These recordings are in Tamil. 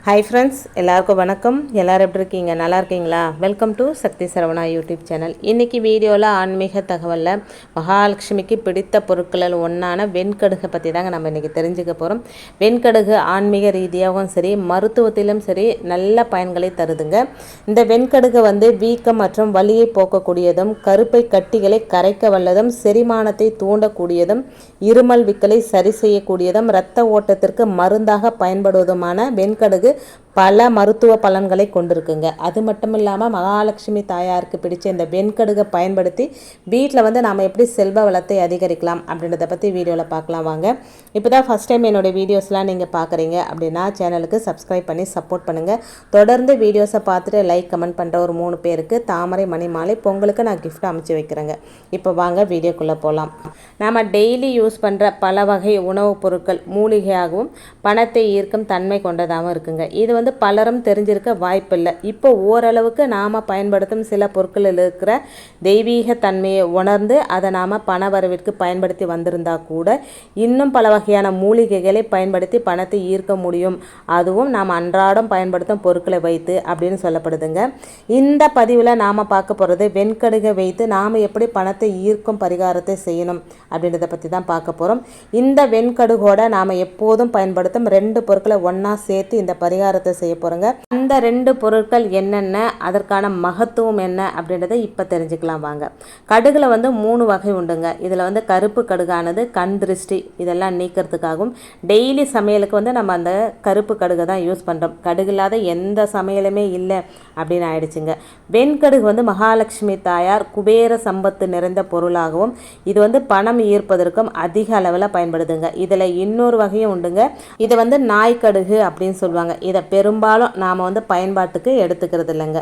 ஹாய் ஃப்ரெண்ட்ஸ், எல்லாருக்கும் வணக்கம். எல்லோரும் எப்படி இருக்கீங்க? நல்லா இருக்கீங்களா? Welcome to Sakthi Saravana YouTube channel. இன்றைக்கி வீடியோவில் ஆன்மீக தகவலில் மகாலட்சுமிக்கு பிடித்த பொருட்களில் ஒன்றான வெண்கடுகை பற்றி தாங்க நம்ம இன்றைக்கி தெரிஞ்சுக்க போகிறோம். வெண்கடுகு ஆன்மீக ரீதியாகவும் சரி, மருத்துவத்திலும் சரி நல்ல பயன்களை தருதுங்க. இந்த வெண்கடுகை வீக்கம் மற்றும் வலியை போக்கக்கூடியதும், கருப்பை கட்டிகளை கரைக்க வல்லதும், செரிமானத்தை தூண்டக்கூடியதும், இருமல் விக்கலை சரி செய்யக்கூடியதும், இரத்த ஓட்டத்திற்கு மருந்தாக பயன்படுவதுமான வெண்கடுகு பல மருத்துவ பலன்களை கொண்டிருக்குங்க. அது மட்டும் இல்லாமல் மகாலட்சுமி தாயாருக்கு பிடிச்ச இந்த வெண்கடுகை பயன்படுத்தி வீட்டில் நாம் எப்படி செல்வ வளத்தை அதிகரிக்கலாம் அப்படின்றத பற்றி வீடியோவில் பார்க்கலாம் வாங்க. இப்போ தான் ஃபஸ்ட் டைம் என்னோடய வீடியோஸ்லாம் நீங்கள் பார்க்குறீங்க அப்படின்னா சேனலுக்கு சப்ஸ்கிரைப் பண்ணி சப்போர்ட் பண்ணுங்கள். தொடர்ந்து வீடியோஸை பார்த்துட்டு லைக் கமெண்ட் பண்ணுற ஒரு 3 பேருக்கு தாமரை மணி மாலை பொங்கலுக்கு நான் கிஃப்ட் அமைச்சு வைக்கிறேங்க. இப்போ வாங்க வீடியோக்குள்ளே போகலாம். நாம் டெய்லி யூஸ் பண்ணுற பல வகை உணவுப் பொருட்கள் மூலிகையாகவும் பணத்தை ஈர்க்கும் தன்மை கொண்டதாகவும் இருக்குங்க. இது பலரும் தெரிஞ்சிருக்க வாய்ப்பில்லை. இப்போ ஓரளவுக்கு நாம் பயன்படுத்தும் சில பொருட்களில் இருக்கிற தெய்வீக தன்மையை உணர்ந்து அதை நாம் பண வரவிற்கு பயன்படுத்தி வந்திருந்தால் கூட இன்னும் பல வகையான மூலிகைகளை பயன்படுத்தி பணத்தை ஈர்க்க முடியும். அதுவும் நாம் அன்றாடம் பயன்படுத்தும் பொருட்களை வைத்து அப்படின்னு சொல்லப்படுதுங்க. இந்த பதிவில் நாம் பார்க்க போகிறது வெண்கடுகை வைத்து நாம் எப்படி பணத்தை ஈர்க்கும் பரிகாரத்தை செய்யணும் அப்படின்றத பற்றி தான் பார்க்க போகிறோம். இந்த வெண்கடுகோட நாம் எப்போதும் பயன்படுத்தும் 2 பொருட்களை ஒன்றா சேர்த்து இந்த பரிகாரத்தை செய்ய போகிறோங்க. அந்த 2 பொருட்கள் என்னென்ன, அதற்கான மகத்துவம் என்ன அப்படின்றத இப்போ தெரிஞ்சுக்கலாம் வாங்க. கடுகுல 3 வகை உண்டுங்க. இதில் கருப்பு கடுகானது கண் திருஷ்டி இதெல்லாம் நீக்கிறதுக்காகவும், டெய்லி சமையலுக்கு நம்ம அந்த கருப்பு கடுகை தான் யூஸ் பண்ணுறோம். கடுகு இல்லாத எந்த சமையலுமே இல்லை அப்படின்னு ஆயிடுச்சுங்க. வெண்கடுகு மகாலட்சுமி தாயார் குபேர சம்பத்து நிறைந்த பொருளாகவும், இது பணம் ஈர்ப்பதற்கும் அதிக அளவில் பயன்படுதுங்க. இதில் இன்னொரு வகையும் உண்டுங்க. இது நாய்க்கடுகு அப்படின்னு சொல்லுவாங்க. இதை பெரும்பாலும் நாம் பயன்பாட்டுக்கு எடுத்துக்கிறது இல்லைங்க.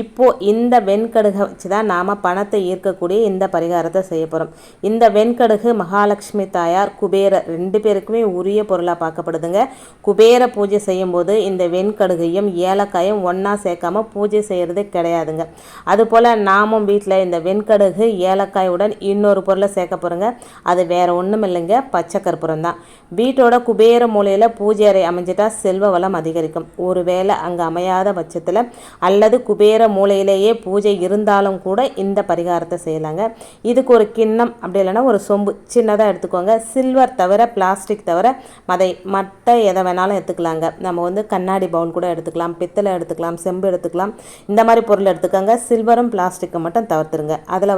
இப்போது இந்த வெண்கடுகை வச்சு தான் நாம் பணத்தை ஈர்க்கக்கூடிய இந்த பரிகாரத்தை செய்ய போகிறோம். இந்த வெண்கடுகு மகாலட்சுமி தாயார் குபேர 2 பேருக்குமே உரிய பொருளாக பார்க்கப்படுதுங்க. குபேர பூஜை செய்யும்போது இந்த வெண்கடுகையும் ஏலக்காயும் ஒன்றா சேர்க்காம பூஜை செய்கிறது கிடையாதுங்க. அதுபோல் நாமும் வீட்டில் இந்த வெண்கடுகு ஏலக்காயுடன் இன்னொரு பொருளை சேர்க்க போகிறோங்க. அது வேறு ஒன்றும் இல்லைங்க, பச்சை கற்பூரம் தான். வீட்டோட குபேர மூலையில் பூஜை அறை அமைஞ்சிட்டா செல்வ வளம் அதிகரிக்கும். ஒருவேளை அங்கே அமையாத பட்சத்தில் அல்லது குபேர மூலையிலேயே பூஜை இருந்தாலும் கூட இந்த பரிகாரத்தை செய்யலாங்க. இதுக்கு ஒரு கிண்ணம் அப்படி இல்லைன்னா ஒரு சொம்பு சின்னதாக எடுத்துக்கோங்க. சில்வர் தவிர, பிளாஸ்டிக் தவிர மற்ற எதை வேணாலும் எடுத்துக்கலாங்க. நம்ம கண்ணாடி பவுல் கூட எடுத்துக்கலாம், பித்தளை எடுத்துக்கலாம், செம்பு எடுத்துக்கலாம். இந்த மாதிரி பொருள் எடுத்துக்கோங்க. சில்வரும் பிளாஸ்டிக்கை மட்டும் தவிர்த்துருங்க. அதில்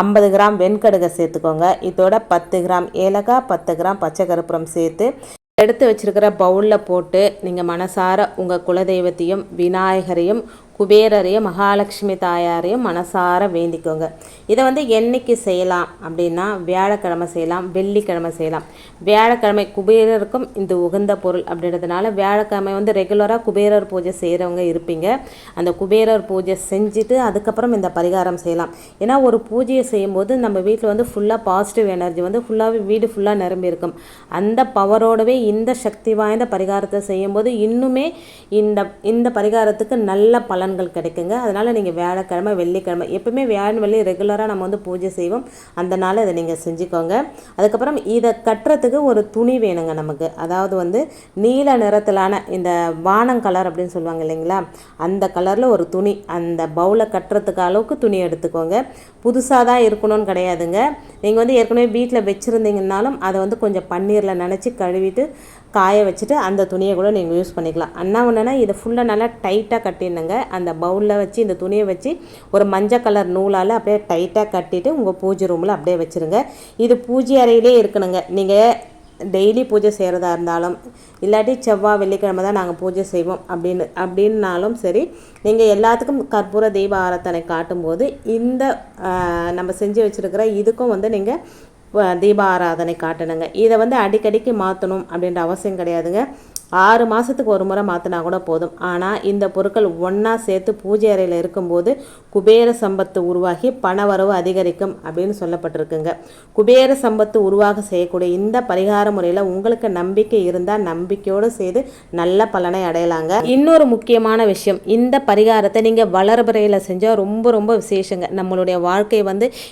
50 கிராம் வெண்கடுகை சேர்த்துக்கோங்க. இதோட 10 கிராம் ஏலக்காய், 10 கிராம் பச்சை கற்பூரம் சேர்த்து எடுத்து வச்சிருக்கிற பவுலில் போட்டு நீங்கள் மனசார உங்கள் குலதெய்வத்தையும் விநாயகரையும் குபேரரையும் மகாலட்சுமி தாயாரையும் மனசார வேண்டிக்கோங்க. இதை என்னைக்கு செய்யலாம் அப்படின்னா வியாழக்கிழமை செய்யலாம், வெள்ளிக்கிழமை செய்யலாம். வியாழக்கிழமை குபேரருக்கும் இந்த உகந்த பொருள் அப்படின்றதுனால வியாழக்கிழமை ரெகுலராக குபேரர் பூஜை செய்கிறவங்க இருப்பீங்க. அந்த குபேரர் பூஜை செஞ்சுட்டு அதுக்கப்புறம் இந்த பரிகாரம் செய்யலாம். ஏன்னா ஒரு பூஜையை செய்யும்போது நம்ம வீட்டில் ஃபுல்லாக பாசிட்டிவ் எனர்ஜி ஃபுல்லாகவே வீடு ஃபுல்லாக நிரம்பி இருக்கும். அந்த பவரோடவே இந்த சக்தி வாய்ந்த பரிகாரத்தை செய்யும்போது இன்னுமே இந்த பரிகாரத்துக்கு நல்ல பலன்கள் கிடைக்குங்க. அதனால் நீங்கள் வியாழக்கிழமை வெள்ளிக்கிழமை எப்பவுமே வியாழன் வெள்ளி ரெகுலராக நம்ம பூஜை செய்வோம். அந்த நாள் இதை நீங்கள் செஞ்சுக்கோங்க. அதுக்கப்புறம் இதை கட்டுறதுக்கு ஒரு துணி வேணுங்க நமக்கு. அதாவது நீல நிறத்திலான இந்த வானம் கலர் அப்படின்னு சொல்லுவாங்க இல்லைங்களா, அந்த கலரில் ஒரு துணி, அந்த பவுலை கட்டுறதுக்கு அளவுக்கு துணி எடுத்துக்கோங்க. புதுசாக தான் இருக்கணும்னு கிடையாதுங்க. நீங்கள் ஏற்கனவே வீட்டில் வச்சுருந்தீங்கன்னாலும் அதை கொஞ்சம் பன்னீரில் நனைச்சி கழுவிட்டு காய வச்சுட்டு அந்த துணியை கூட நீங்கள் யூஸ் பண்ணிக்கலாம். அண்ணா ஒன்றுனா இதை ஃபுல்லாக நல்லா டைட்டாக கட்டிடுங்க. அந்த பவுலில் வச்சு இந்த துணியை வச்சு ஒரு மஞ்சள் கலர் நூலால் அப்படியே டைட்டாக கட்டிட்டு உங்கள் பூஜை ரூமில் அப்படியே வச்சுருங்க. இது பூஜை அறையிலே இருக்கணுங்க. நீங்கள் டெய்லி பூஜை செய்கிறதா இருந்தாலும் இல்லாட்டி செவ்வாய் வெள்ளிக்கிழமை தான் நாங்கள் பூஜை செய்வோம் அப்படின்னாலும் சரி, நீங்கள் எல்லாத்துக்கும் கற்பூர தீப ஆராதனை காட்டும்போது இந்த நம்ம செஞ்சு வச்சுருக்கிற இதுக்கும் நீங்கள் தீப ஆராதனை காட்டணுங்க. இதை அடிக்கடிக்கு மாற்றணும் அப்படின்ற அவசியம் கிடையாதுங்க. 6 மாதத்துக்கு ஒரு முறை மாற்றினா கூட போதும். ஆனால் இந்த பொருட்கள் ஒன்றா சேர்த்து பூஜை அறையில் இருக்கும்போது குபேர சம்பத்து உருவாகி பணவரவு அதிகரிக்கும் அப்படின்னு சொல்லப்பட்டிருக்குங்க. குபேர சம்பத்து உருவாக செய்யக்கூடிய இந்த பரிகார முறையில் உங்களுக்கு நம்பிக்கை இருந்தால் நம்பிக்கையோடு செய்து நல்ல பலனை அடையலாங்க. இன்னொரு முக்கியமான விஷயம், இந்த பரிகாரத்தை நீங்கள் வளர்பிறையில் செஞ்சால் ரொம்ப ரொம்ப விசேஷங்க. நம்மளுடைய வாழ்க்கை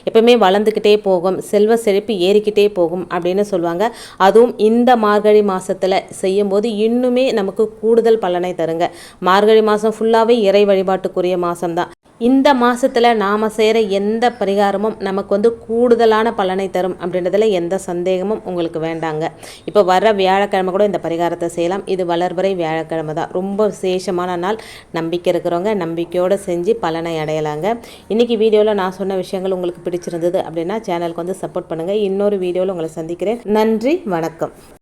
எப்பவுமே வளர்ந்துக்கிட்டே போகும், செல்வ செழிப்பு ஏறிக்கிட்டே போகும் அப்படின்னு சொல்லுவாங்க. அதுவும் இந்த மார்கழி மாதத்தில் செய்யும்போது இன்னுமே நமக்கு கூடுதல் பலனை தருங்க. மார்கழி மாதம் ஃபுல்லாகவே இறை வழிபாட்டுக்குரிய மாதம்தான். இந்த மாதத்தில் நாம் செய்கிற எந்த பரிகாரமும் நமக்கு கூடுதலான பலனை தரும் அப்படின்றதுல எந்த சந்தேகமும் உங்களுக்கு வேண்டாங்க. இப்போ வர வியாழக்கிழமை கூட இந்த பரிகாரத்தை செய்யலாம். இது வளர்பிறை வியாழக்கிழமை தான், ரொம்ப விசேஷமான நாள். நம்பிக்கை இருக்கிறவங்க நம்பிக்கையோடு செஞ்சு பலனை அடையலாங்க. இன்றைக்கி வீடியோவில் நான் சொன்ன விஷயங்கள் உங்களுக்கு பிடிச்சிருந்தது அப்படின்னா சேனலுக்கு சப்போர்ட் பண்ணுங்கள். இன்னொரு வீடியோவில் உங்களை சந்திக்கிறேன். நன்றி, வணக்கம்.